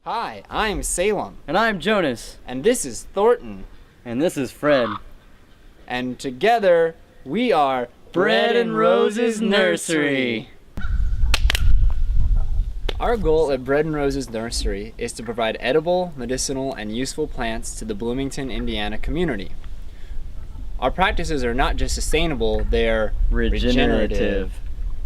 Hi, I'm Salem. And I'm Jonas. And this is Thornton. And this is Fred. And together, we are Bread and Roses Nursery. Our goal at Bread and Roses Nursery is to provide edible, medicinal, and useful plants to the Bloomington, Indiana community. Our practices are not just sustainable, they are regenerative,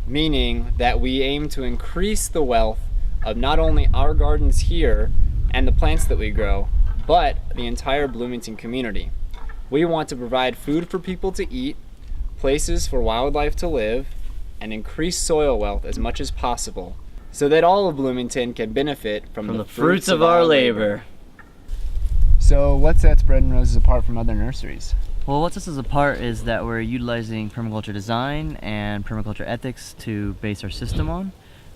meaning that we aim to increase the wealth of not only our gardens here and the plants that we grow, but the entire Bloomington community. We want to provide food for people to eat, places for wildlife to live, and increase soil wealth as much as possible, so that all of Bloomington can benefit from the fruits of our labor. So what sets Bread and Roses apart from other nurseries? Well, what sets us apart is that we're utilizing permaculture design and permaculture ethics to base our system on.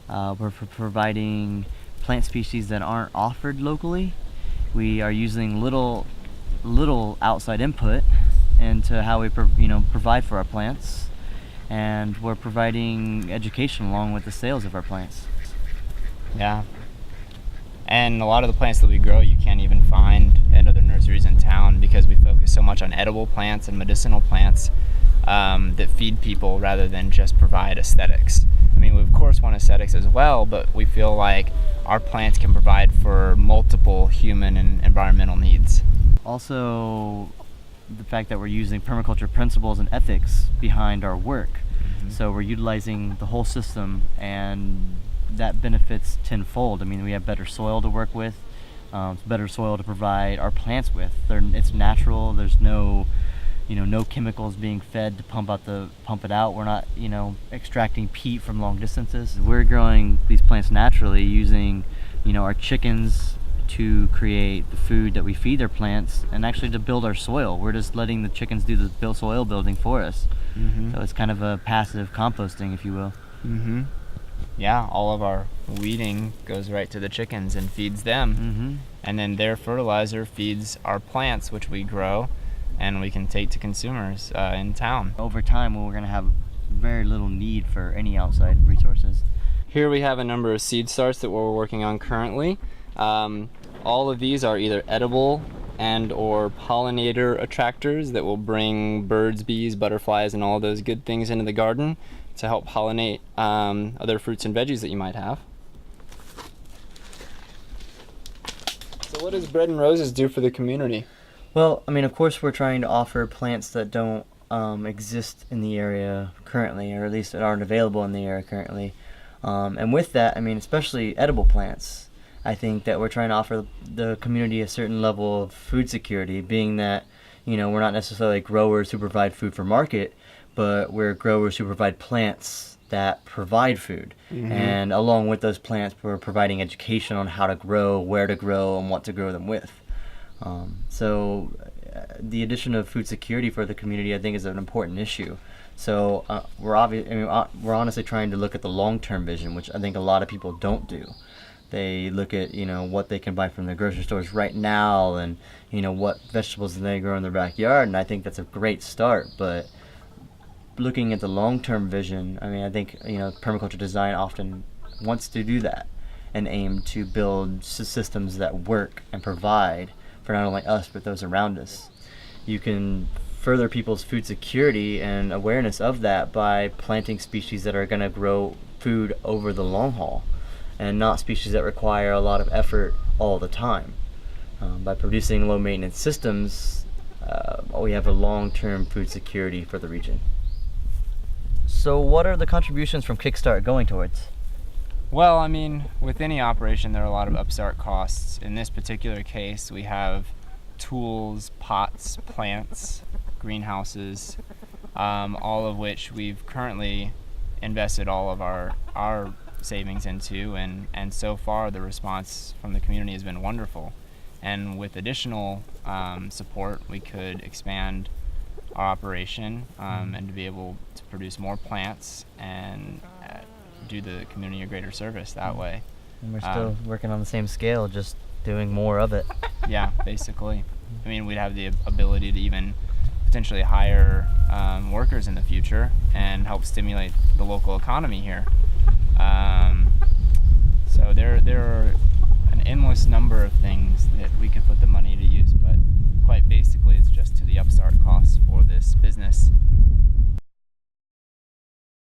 We're providing plant species that aren't offered locally. We are using little outside input into how we provide for our plants, and we're providing education along with the sales of our plants. Yeah. And a lot of the plants that we grow you can't even find at other nurseries in town because we focus so much on edible plants and medicinal plants that feed people rather than just provide aesthetics. I mean, we of course want aesthetics as well, but we feel like our plants can provide for multiple human and environmental needs. Also, the fact that we're using permaculture principles and ethics behind our work. Mm-hmm. So we're utilizing the whole system, and that benefits tenfold. I mean, we have better soil to work with, better soil to provide our plants with. It's natural. There's no chemicals being fed to pump it out. We're not, extracting peat from long distances. We're growing these plants naturally using, our chickens to create the food that we feed their plants, and actually to build our soil. We're just letting the chickens do the soil building for us. Mm-hmm. So it's kind of a passive composting, if you will. Mm-hmm. Yeah, all of our weeding goes right to the chickens and feeds them. Mm-hmm. And then their fertilizer feeds our plants, which we grow, and we can take to consumers in town. Over time, we're going to have very little need for any outside resources. Here we have a number of seed starts that we're working on currently. All of these are either edible and or pollinator attractors that will bring birds, bees, butterflies, and all those good things into the garden to help pollinate other fruits and veggies that you might have. So what does Bread and Roses do for the community? Well, I mean, of course we're trying to offer plants that don't exist in the area currently, or at least that aren't available in the area currently. And with that, I mean, especially edible plants, I think that we're trying to offer the community a certain level of food security, being that, we're not necessarily growers who provide food for market, but we're growers who provide plants that provide food. Mm-hmm. And along with those plants, we're providing education on how to grow, where to grow, and what to grow them with. So the addition of food security for the community, I think, is an important issue. So we're honestly trying to look at the long-term vision, which I think a lot of people don't do. They look at, what they can buy from the grocery stores right now, and, what vegetables they grow in their backyard, and I think that's a great start. But looking at the long-term vision, I mean, I think, permaculture design often wants to do that and aim to build systems that work and provide for not only us, but those around us. You can further people's food security and awareness of that by planting species that are going to grow food over the long haul, and not species that require a lot of effort all the time. By producing low maintenance systems, we have a long-term food security for the region. So what are the contributions from Kickstart going towards? Well, I mean, with any operation, there are a lot of upstart costs. In this particular case, we have tools, pots, plants, greenhouses, all of which we've currently invested all of our savings into, and so far the response from the community has been wonderful. And with additional support, we could expand our operation and to be able to produce more plants and do the community a greater service that way. And we're still working on the same scale, just doing more of it. Yeah, basically. I mean, we'd have the ability to even potentially hire workers in the future and help stimulate the local economy here. So there are an endless endless number of things that we could put the money to use, but quite basically it's just to the upstart costs for this business.